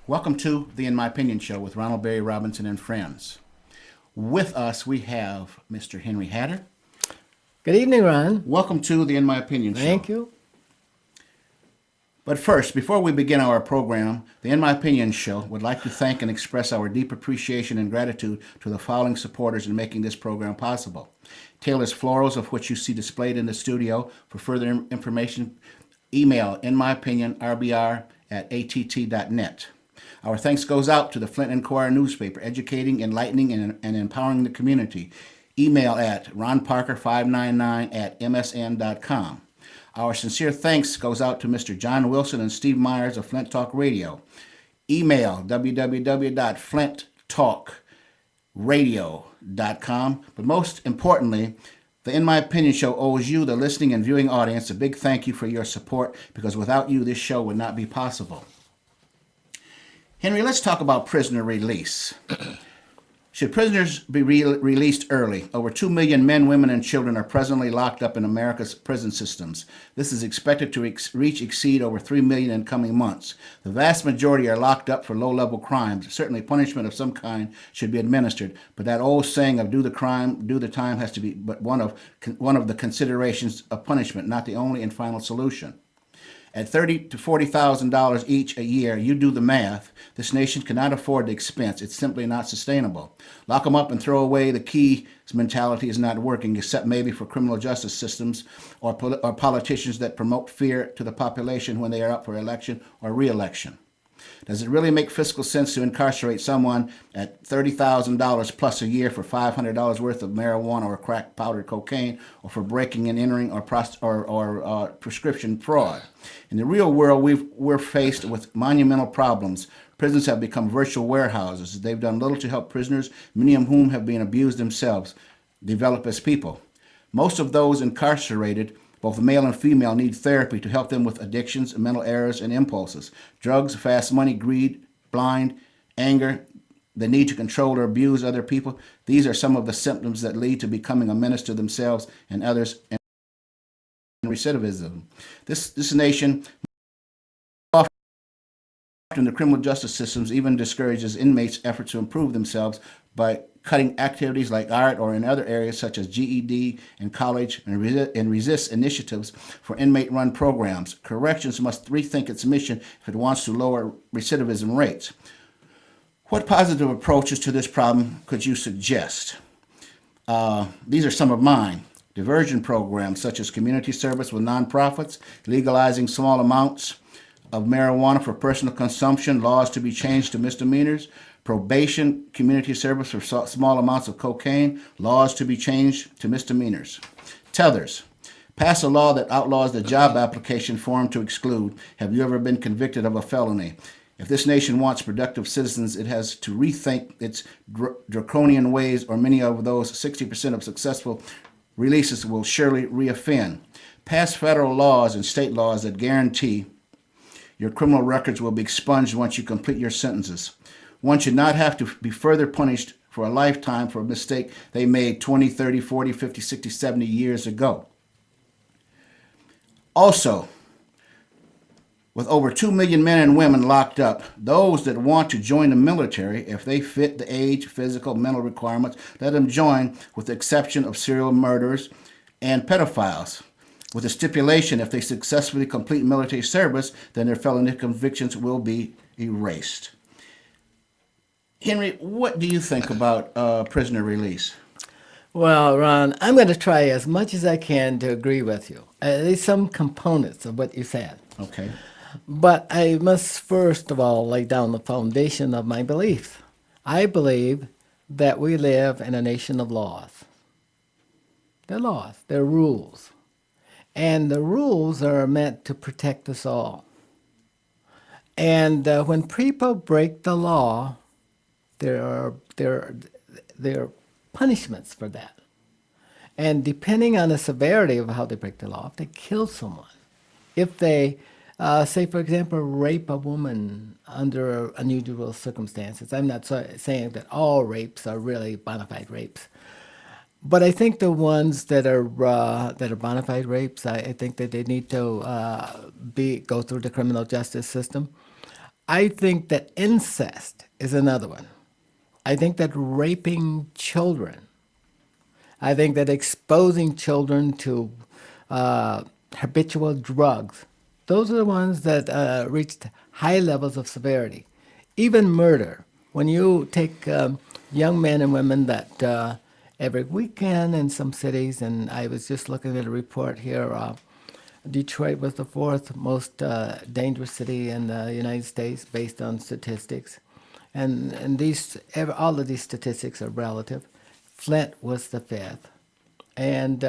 Welcome to the In My Opinion Show with Ronald Barry Robinson and friends. With us, we have Mr. Henry Hatter. Good evening, Ron. Welcome to the In My Opinion Show. Thank you. But first, before we begin our program, the In My Opinion Show would like to thank and express our deep appreciation and gratitude to the following supporters in making this program possible. Taylor's Florals, of which you see displayed in the studio. For further information, email inmyopinionrbr@att.net. Our thanks goes out to the Flint Inquirer newspaper, educating, enlightening, and empowering the community. Email at ronparker599@msn.com. Our sincere thanks goes out to Mr. John Wilson and Steve Myers of Flint Talk Radio. Email www.flinttalkradio.com. But most importantly, the In My Opinion Show owes you, the listening and viewing audience, a big thank you for your support, because without you, this show would not be possible. Henry, let's talk about prisoner release. Should prisoners be released early? Over 2 million men, women, and children are presently locked up in America's prison systems. This is expected to exceed over 3 million in coming months. The vast majority are locked up for low-level crimes. Certainly punishment of some kind should be administered, but that old saying of do the crime, do the time has to be but one of the considerations of punishment, not the only and final solution. At $30,000 to $40,000 each a year, you do the math. This nation cannot afford the expense. It's simply not sustainable. Lock them up and throw away the keys mentality is not working, except maybe for criminal justice systems or politicians that promote fear to the population when they are up for election or re-election. Does it really make fiscal sense to incarcerate someone at $30,000 plus a year for $500 worth of marijuana or crack powdered cocaine, or for breaking and entering or prescription fraud? In the real world, we're faced with monumental problems. Prisons have become virtual warehouses. They've done little to help prisoners, many of whom have been abused themselves, develop as people. Most of those incarcerated, both male and female, need therapy to help them with addictions, mental errors, and impulses. Drugs, fast money, greed, blind, anger, the need to control or abuse other people. These are some of the symptoms that lead to becoming a menace to themselves and others, and recidivism. This nation, often the criminal justice systems, even discourages inmates' efforts to improve themselves by cutting activities like art or in other areas such as GED and college, and resists initiatives for inmate-run programs. Corrections must rethink its mission if it wants to lower recidivism rates. What positive approaches to this problem could you suggest? These are some of mine. Diversion programs such as community service with nonprofits, legalizing small amounts of marijuana for personal consumption, laws to be changed to misdemeanors, probation, community service for small amounts of cocaine, laws to be changed to misdemeanors. Tethers. Pass a law that outlaws the job application form to exclude, have you ever been convicted of a felony? If this nation wants productive citizens, it has to rethink its draconian ways, or many of those 60% of successful releases will surely reoffend. Pass federal laws and state laws that guarantee your criminal records will be expunged once you complete your sentences. One should not have to be further punished for a lifetime for a mistake they made 20, 30, 40, 50, 60, 70 years ago. Also, with over 2 million men and women locked up, those that want to join the military, if they fit the age, physical, mental requirements, let them join, with the exception of serial murderers and pedophiles. With a stipulation, if they successfully complete military service, then their felony convictions will be erased. Henry, what do you think about prisoner release? Well, Ron, I'm going to try as much as I can to agree with you, at least some components of what you said. Okay. But I must first of all lay down the foundation of my beliefs. I believe that we live in a nation of laws. They're laws, they're rules. And the rules are meant to protect us all. And when people break the law, there are punishments for that. And depending on the severity of how they break the law, if they kill someone, if they, say, for example, rape a woman under unusual circumstances. I'm not saying that all rapes are really bona fide rapes. But I think the ones that are bona fide rapes, I think that they need to go through the criminal justice system. I think that incest is another one. I think that raping children, I think that exposing children to habitual drugs, those are the ones that reached high levels of severity. Even murder. When you take young men and women that every weekend in some cities, and I was just looking at a report here, Detroit was the fourth most dangerous city in the United States based on statistics. And all of these statistics are relative. Flint was the fifth. And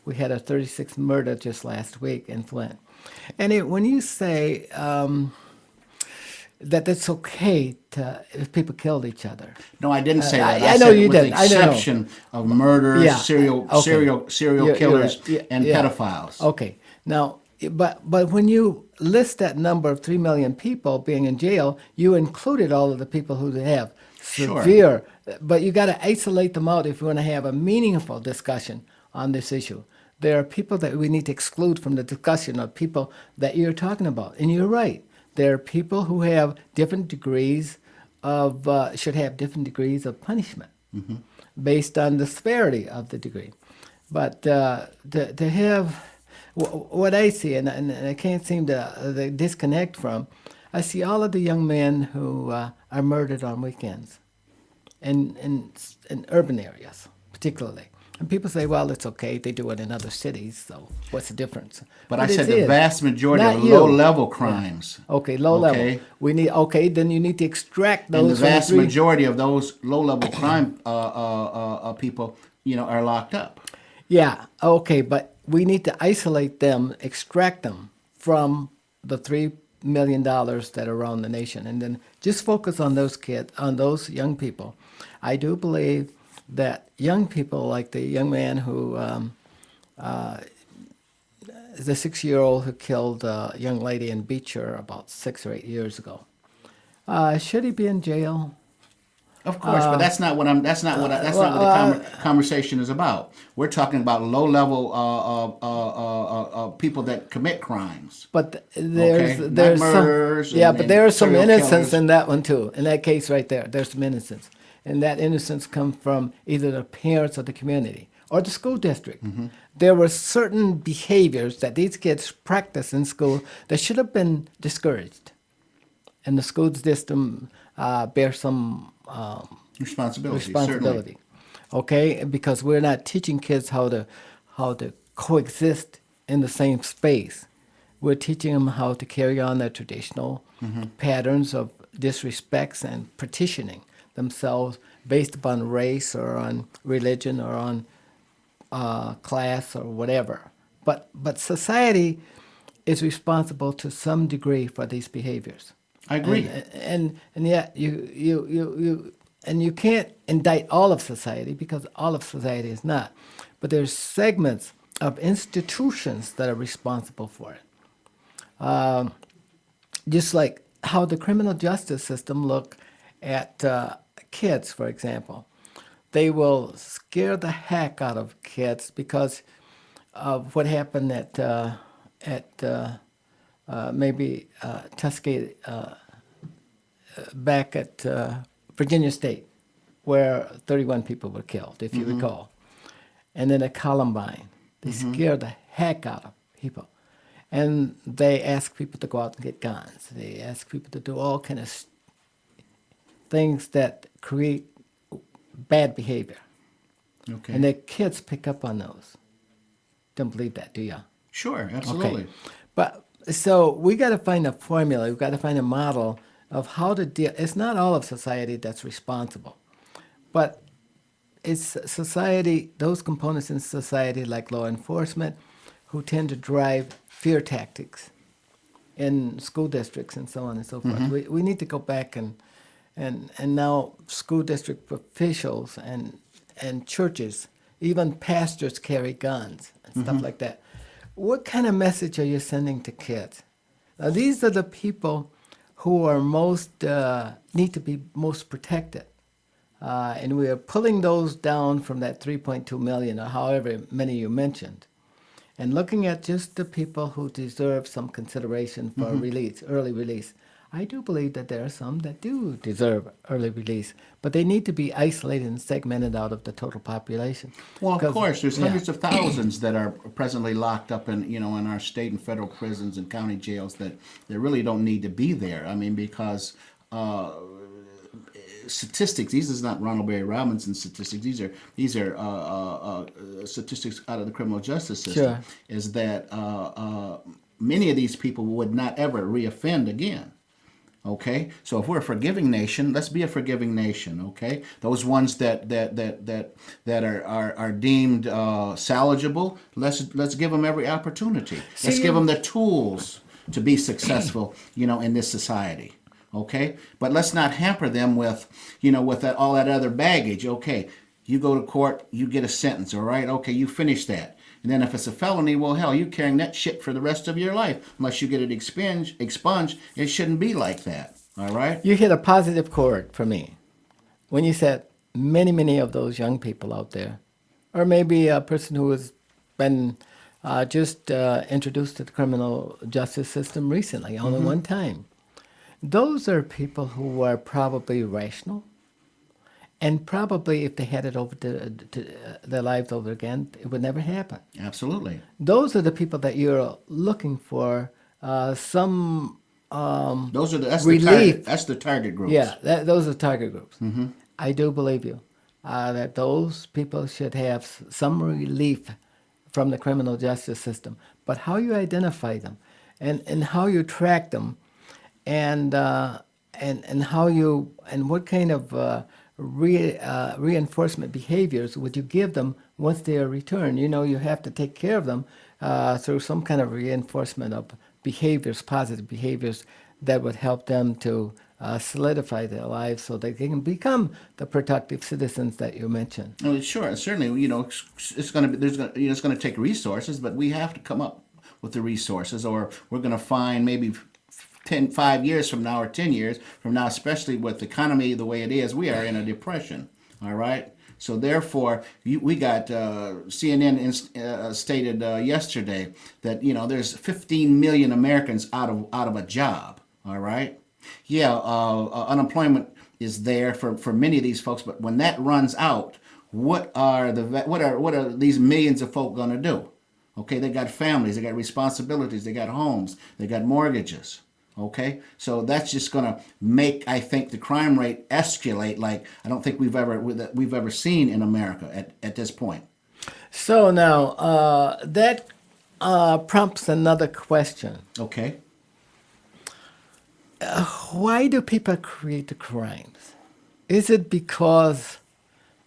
we had a 36th murder just last week in Flint. And when you say that it's okay if people killed each other. No, I didn't say that. I know said you with the didn't. I know. exception of murderers, Yeah. serial Okay. serial You're killers, right. Yeah, and yeah. pedophiles. Okay. Now, but when you list that number of 3 million people being in jail, you included all of the people who have Sure. severe. But you got to isolate them out if you want to have a meaningful discussion on this issue. There are people that we need to exclude from the discussion of people that you're talking about, and you're right. There are people who have different degrees of should have different degrees of punishment based on the severity of the degree. But to have what I see, and I can't seem to the disconnect from, I see all of the young men who are murdered on weekends in urban areas, particularly. And people say, well, it's okay. They do it in other cities, so what's the difference? But I it said the is. vast majority Not of you. low-level crimes. Okay, low Okay. level. We need then you need to extract those And the from the vast three. majority of those low-level crime people, are locked up. Yeah, okay, but we need to isolate them, extract them from the $3 million that are around the nation, and then just focus on those kids, on those young people. I do believe that young people, like the young man who, the 6-year-old who killed a young lady in Beecher about 6 or 8 years ago, should he be in jail? Of course, but that's not what I'm. That's not what. That's not what the conversation is about. We're talking about low-level people that commit crimes. But there's Okay, not there's murderers some and- but and there is some serial innocence killers. in that one too. In that case right there, there's some innocence, and that innocence comes from either the parents or the community or the school district. Mm-hmm. There were certain behaviors that these kids practice in school that should have been discouraged, and the school system bears some Responsibility. Okay, because we're not teaching kids how to coexist in the same space. We're teaching them how to carry on their traditional patterns of disrespects and partitioning themselves based upon race or on religion or on class or whatever. But society is responsible to some degree for these behaviors. I agree. And yet you can't indict all of society because all of society is not. But there's segments of institutions that are responsible for it. Just like how the criminal justice system look at kids, for example. They will scare the heck out of kids because of what happened at maybe Tuskegee back at Virginia State, where 31 people were killed, if you recall. And then at Columbine, they scared the heck out of people. And they ask people to go out and get guns. They ask people to do all kind of things that create bad behavior. Okay. And the kids pick up on those. Don't believe that, do you? Sure, absolutely. Okay. But so we got to find a formula. We've got to find a model of how to deal. It's not all of society that's responsible, but it's society, those components in society like law enforcement who tend to drive fear tactics in school districts and so on and so forth. We need to go back and now school district officials and churches, even pastors carry guns and stuff like that. What kind of message are you sending to kids? Now, these are the people who are need to be most protected. And we are pulling those down from that 3.2 million or however many you mentioned, and looking at just the people who deserve some consideration for release, early release. I do believe that there are some that do deserve early release, but they need to be isolated and segmented out of the total population. Well, of 'Cause- course, there's yeah. hundreds of thousands that are presently locked up in, in our state and federal prisons and county jails that really don't need to be there. I mean, because statistics. These is not Ronald Berry Robinson statistics. These are statistics out of the criminal justice system. Sure. Is that many of these people would not ever reoffend again. Okay, so if we're a forgiving nation, let's be a forgiving nation. Okay, those ones that are deemed salvageable, let's give them every opportunity. Let's give them the tools to be successful, in this society. Okay, but let's not hamper them with, with all that other baggage. Okay, you go to court, you get a sentence. All right, okay, you finish that. And then if it's a felony, well, hell, you're carrying that shit for the rest of your life. Unless you get it expunged, it shouldn't be like that. All right? You hit a positive chord for me when you said many of those young people out there, or maybe a person who has been just introduced to the criminal justice system recently, only one time. Those are people who are probably rational. And probably if they had it over to their lives over again, it would never happen. Absolutely. Those are the people that you're looking for some That's relief. That's the target groups. Yeah, those are target groups. I do believe you that those people should have some relief from the criminal justice system. But how you identify them, and how you track them, and how you and what kind of reinforcement behaviors would you give them once they are returned? You have to take care of them through some kind of reinforcement of behaviors, positive behaviors that would help them to solidify their lives so that they can become the productive citizens that you mentioned. Well, sure, certainly. It's going to be it's going to take resources, but we have to come up with the resources, or we're going to find maybe 5 years from now or 10 years from now, especially with the economy the way it is, we are in a depression. All right. So therefore, we got CNN stated yesterday that there's 15 million Americans out of a job. All right. Yeah, unemployment is there for many of these folks, but when that runs out, what are these millions of folk going to do? Okay, they got families, they got responsibilities, they got homes, they got mortgages. Okay, so that's just going to make, I think, the crime rate escalate like I don't think we've ever seen in America at this point. So now that prompts another question. Okay. Why do people create the crimes? Is it because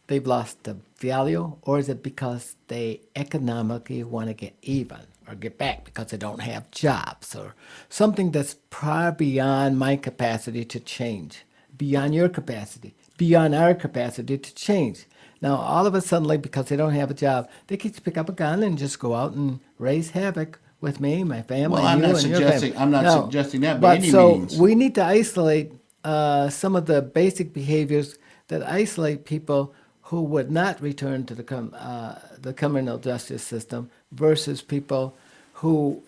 they've lost the value, or is it because they economically want to get even or get back because they don't have jobs, or something that's far beyond my capacity to change, beyond your capacity, beyond our capacity to change? Now, all of a sudden, because they don't have a job, they can pick up a gun and just go out and raise havoc with me, my family, Well, I'm you, not and your suggesting family. suggesting that by any so means. we need to isolate some of the basic behaviors that isolate people who would not return to the criminal justice system versus people who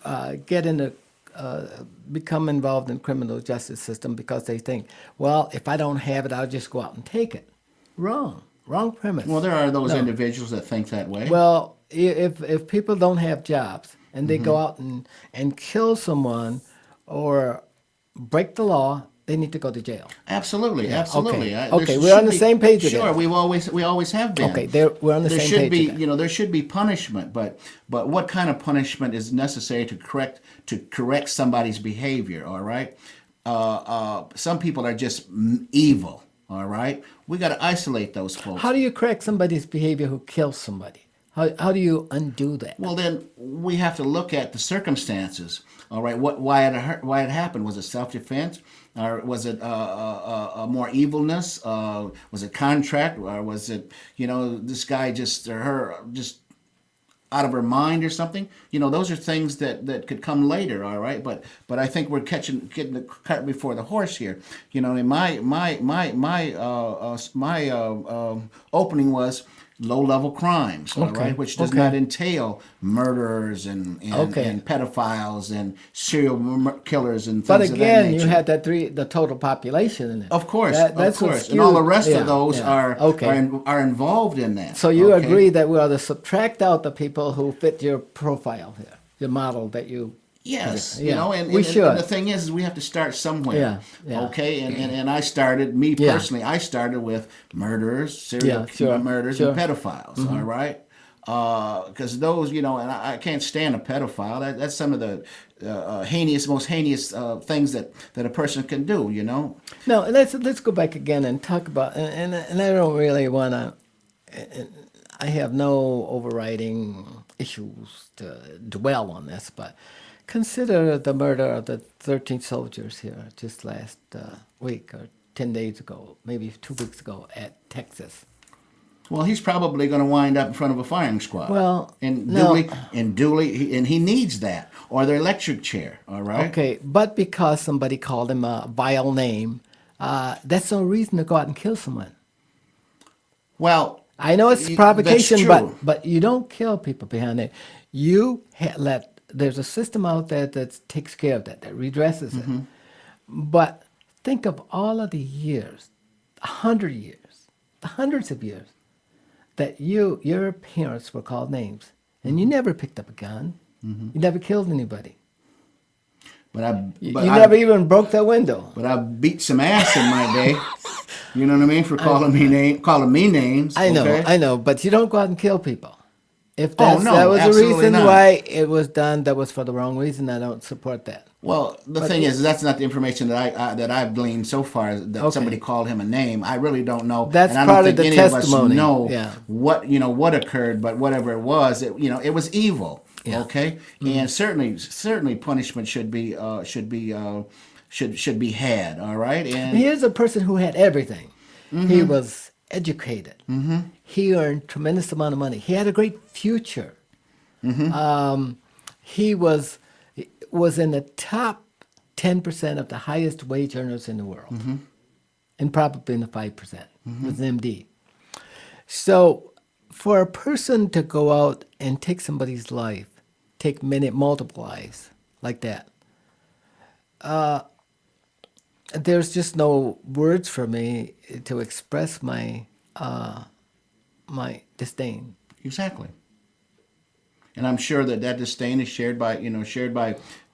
become involved in the criminal justice system because they think, well, if I don't have it, I'll just go out and take it. Wrong premise. Well, there are those No. individuals that think that way. Well, if people don't have jobs and they go out and kill someone or break the law, they need to go to jail. Absolutely, Yeah, absolutely. okay, we're on the same page again. Sure, we always have been. Okay, we're on the same should page be, again. there should be punishment, but what kind of punishment is necessary to correct somebody's behavior? All right, some people are just evil. All right, we got to isolate those folks. How do you correct somebody's behavior who kills somebody? How do you undo that? Well, then we have to look at the circumstances. All right, why it happened? Was it self-defense, or was it more evilness? Was it contract, or was it this guy just or her just out of her mind or something? Those are things that could come later. All right, but I think we're getting the cart before the horse here. In my opening was, low-level crimes, all Okay, right, which does okay. not entail murderers and Okay. and pedophiles and serial killers and But things of that again, you nature. had the total population in it. Of course, That's of what course, and skewed. all the rest Yeah, of those yeah. are Okay. are involved in that. So you okay? agree that we ought to subtract out the people who fit your profile here, your model that you. Yes, Yeah, and, we and, should. and the thing is we have to start somewhere. Yeah, yeah. Okay, and I started, me Yeah. personally, I started with murderers, serial Yeah, sure, murders, sure. and pedophiles. All right, because those, and I can't stand a pedophile. That's some of the most heinous things that a person can do. No, let's go back again and talk about and I don't really want to. I have no overriding issues to dwell on this, but consider the murder of the 13 soldiers here just last week or 10 days ago, maybe 2 weeks ago at Texas. Well, he's probably going to wind up in front of a firing squad. Well, and no. duly, and he needs that, or the electric chair. All right. Okay, but because somebody called him a vile name, that's no reason to go out and kill someone. Well, I know it's that's provocation, true. but you don't kill people behind it. You there's a system out there that takes care of that redresses it. But think of all of the years, 100 years, the hundreds of years that your parents were called names, and you never picked up a gun. You never killed anybody. You never even broke that window. But I beat some ass in my day. You know what I mean? For calling me names. I know, okay? I know, but you don't go out and kill people. If Oh, no, that was the absolutely reason not. why it was done, that was for the wrong reason. I don't support that. Well, the thing is, that's not the information that I've gleaned so far. That Okay. somebody called him a name. I really don't know. That's and I don't part of think the any testimony. of us know Yeah. what occurred. But whatever it was, it was evil. Yeah. Okay, and certainly punishment should be had. All right, and Here's a person who had everything. He was educated. He earned tremendous amount of money. He had a great future. He was in the top 10% of the highest wage earners in the world, and probably in the 5%. Was an MD. So, for a person to go out and take somebody's life, take multiple lives like that, there's just no words for me to express my my disdain. exactly. And I'm sure that disdain is shared by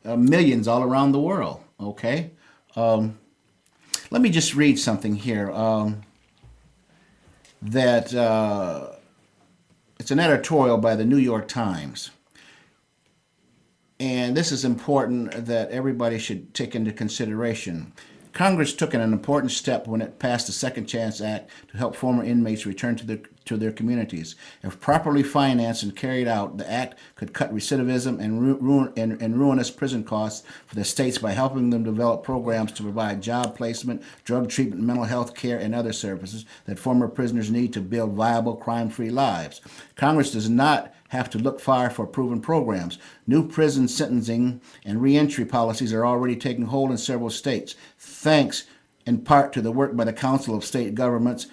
millions all around the world. Okay, let me just read something here. That it's an editorial by the New York Times, and this is important that everybody should take into consideration. Congress took an important step when it passed the Second Chance Act to help former inmates return to their communities. If properly financed and carried out, the act could cut recidivism and ruinous prison costs for the states by helping them develop programs to provide job placement, drug treatment, mental health care, and other services that former prisoners need to build viable, crime-free lives. Congress does not have to look far for proven programs. New prison sentencing and reentry policies are already taking hold in several states, thanks in part to the work by the Council of State Governments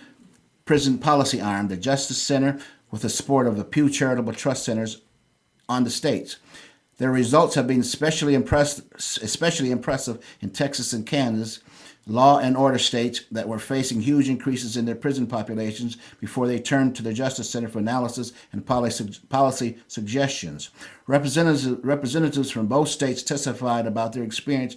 Prison Policy Arm, the Justice Center, with the support of the Pew Charitable Trust Centers on the states. Their results have been especially impressive in Texas and Kansas, law and order states that were facing huge increases in their prison populations before they turned to the Justice Center for analysis and policy suggestions. Representatives from both states testified about their experience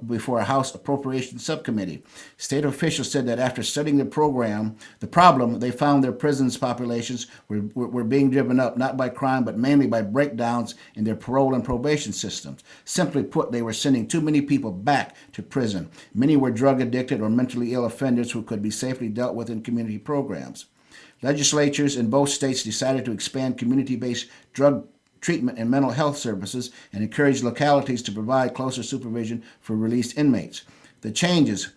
before a House Appropriations Subcommittee. State officials said that after studying the problem, they found their prisons populations were being driven up not by crime but mainly by breakdowns in their parole and probation systems. Simply put, they were sending too many people back to prison. Many were drug addicted or mentally ill offenders who could be safely dealt with in community programs. Legislatures in both states decided to expand community-based drug treatment and mental health services and encourage localities to provide closer supervision for released inmates. The changes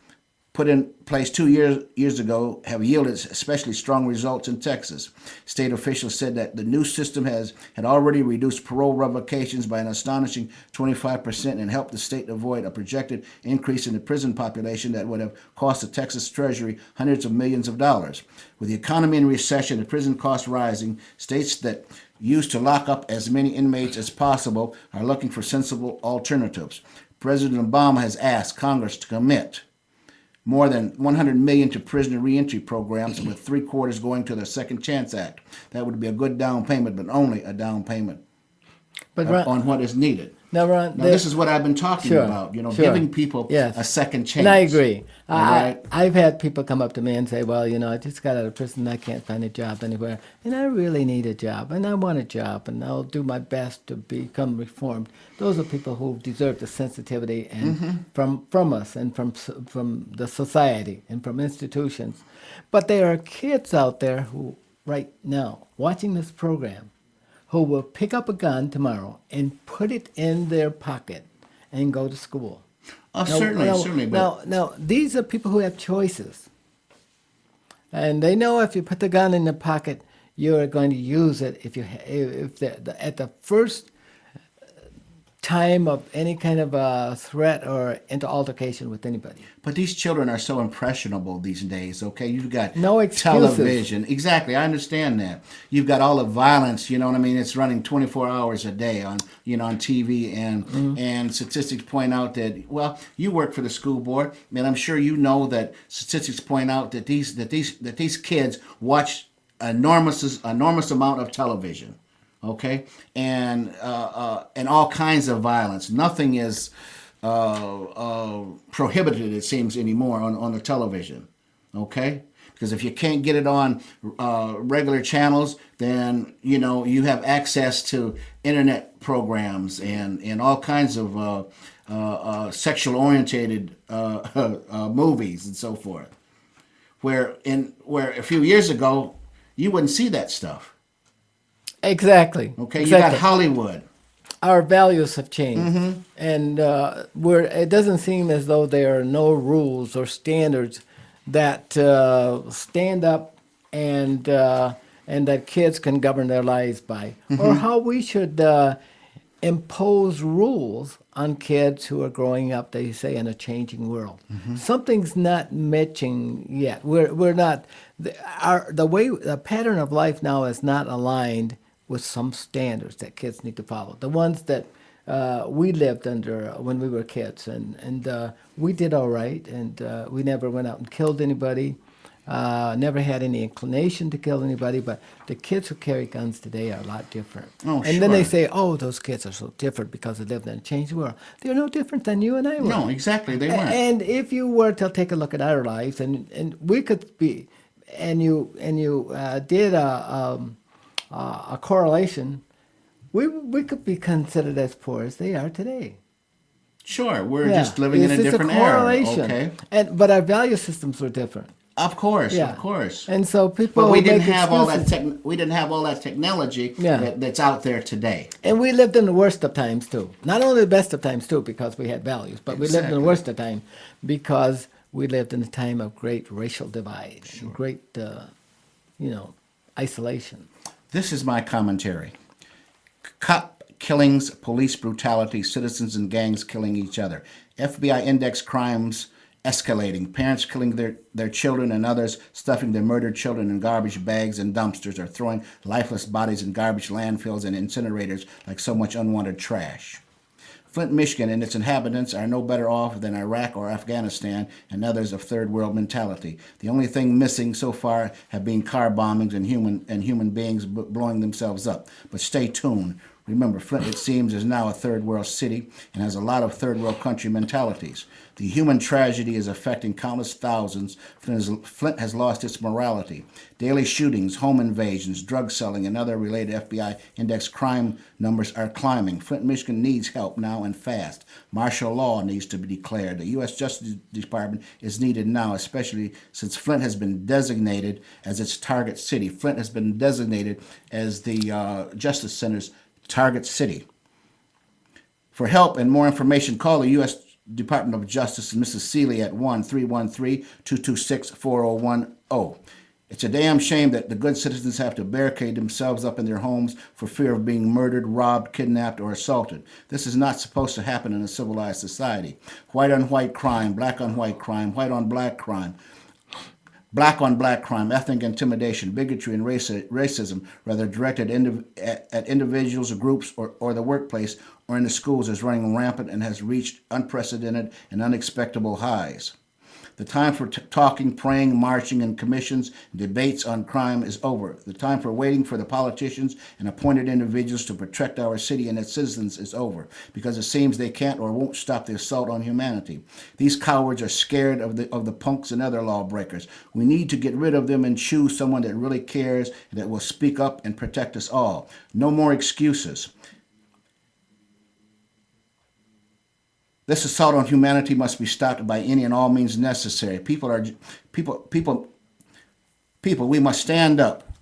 put in place 2 years ago have yielded especially strong results in Texas. State officials said that the new system had already reduced parole revocations by an astonishing 25% and helped the state avoid a projected increase in the prison population that would have cost the Texas Treasury hundreds of millions of dollars. With the economy in recession and prison costs rising, states that used to lock up as many inmates as possible are looking for sensible alternatives. President Obama has asked Congress to commit more than $100 million to prisoner reentry programs, with 3/4 going to the Second Chance Act. That would be a good down payment, but only a down payment But Ron, on what is needed. now, Ron, Now, this is what I've been talking Sure, about, sure. giving people Yes. a second chance. And I agree. All right? I've had people come up to me and say, well, I just got out of prison. I can't find a job anywhere. And I really need a job. And I want a job. And I'll do my best to become reformed. Those are people who deserve the sensitivity and from us and from the society and from institutions. But there are kids out there who, right now, watching this program, who will pick up a gun tomorrow and put it in their pocket and go to school. Certainly. But Now, these are people who have choices. And they know if you put the gun in the pocket, you're going to use it at the first time of any kind of a threat or into altercation with anybody. But these children are so impressionable these days, okay? You've got No excuses. television. Exactly, I understand that. You've got all the violence, you know what I mean? It's running 24 hours a day on TV, and statistics point out that, well, you work for the school board, and I'm sure you know that statistics point out that these kids watch enormous amount of television. Okay, and all kinds of violence. Nothing is prohibited, it seems, anymore on the television. Okay, because if you can't get it on regular channels, then you have access to internet programs and all kinds of sexual orientated movies and so forth. Where a few years ago you wouldn't see that stuff. Exactly. Okay, exactly. You got Hollywood. Our values have changed, and it doesn't seem as though there are no rules or standards that stand up and that kids can govern their lives by, or how we should impose rules on kids who are growing up, they say, in a changing world. Something's not matching yet. We're not the pattern of life now is not aligned with some standards that kids need to follow. The ones that we lived under when we were kids, and we did all right, and we never went out and killed anybody, never had any inclination to kill anybody, but the kids who carry guns today are a lot different. Oh, and then they sure. say, oh, those kids are so different because they lived in a changed world. They're no different than you and I were. No, exactly, they weren't. And if you were to take a look at our lives, and we could be, and you did a correlation, we could be considered as poor as they are today. Sure, we're Yeah. just living in a It's different a era. correlation. Okay, But our value systems were different. of course, Yeah. of course. And so people But we didn't make have all excuses. that. We didn't have all that technology Yeah. that's out there today. And we lived in the worst of times too. Not only the best of times too, because we had values, but we lived in the Exactly. worst of time because we lived in a time of great racial divide, and great, isolation. This is my commentary. Cop killings, police brutality, citizens and gangs killing each other. FBI index crimes escalating. Parents killing their children and others stuffing their murdered children in garbage bags and dumpsters, or throwing lifeless bodies in garbage landfills and incinerators like so much unwanted trash. Flint, Michigan, and its inhabitants are no better off than Iraq or Afghanistan and others of third world mentality. The only thing missing so far have been car bombings and human beings blowing themselves up. But stay tuned. Remember, Flint, it seems, is now a third world city and has a lot of third world country mentalities. The human tragedy is affecting countless thousands. Flint has lost its morality. Daily shootings, home invasions, drug selling, and other related FBI index crime numbers are climbing. Flint, Michigan needs help now and fast. Martial law needs to be declared. The U.S. Justice Department is needed now, especially since Flint has been designated as its target city. Flint has been designated as the Justice Center's target city. For help and more information, call the U.S. Department of Justice and Mrs. Seeley at 1-313-226-4010. It's a damn shame that the good citizens have to barricade themselves up in their homes for fear of being murdered, robbed, kidnapped, or assaulted. This is not supposed to happen in a civilized society. White on white crime, black on white crime, white on black crime, black on black crime, ethnic intimidation, bigotry, and racism, whether directed at individuals or groups or the workplace or in the schools, is running rampant and has reached unprecedented and unexpected highs. The time for talking, praying, marching, and commissions and debates on crime is over. The time for waiting for the politicians and appointed individuals to protect our city and its citizens is over, because it seems they can't or won't stop the assault on humanity. These cowards are scared of the punks and other lawbreakers. We need to get rid of them and choose someone that really cares and that will speak up and protect us all. No more excuses. This assault on humanity must be stopped by any and all means necessary. People, we must stand up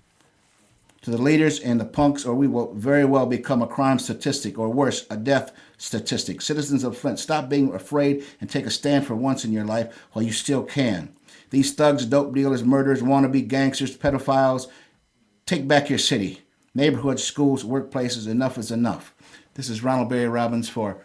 to the leaders and the punks, or we will very well become a crime statistic, or worse, a death statistic. Citizens of Flint, stop being afraid and take a stand for once in your life while you still can. These thugs, dope dealers, murderers, wannabe gangsters, pedophiles, take back your city, neighborhoods, schools, workplaces. Enough is enough. This is Ronald Berry Robbins for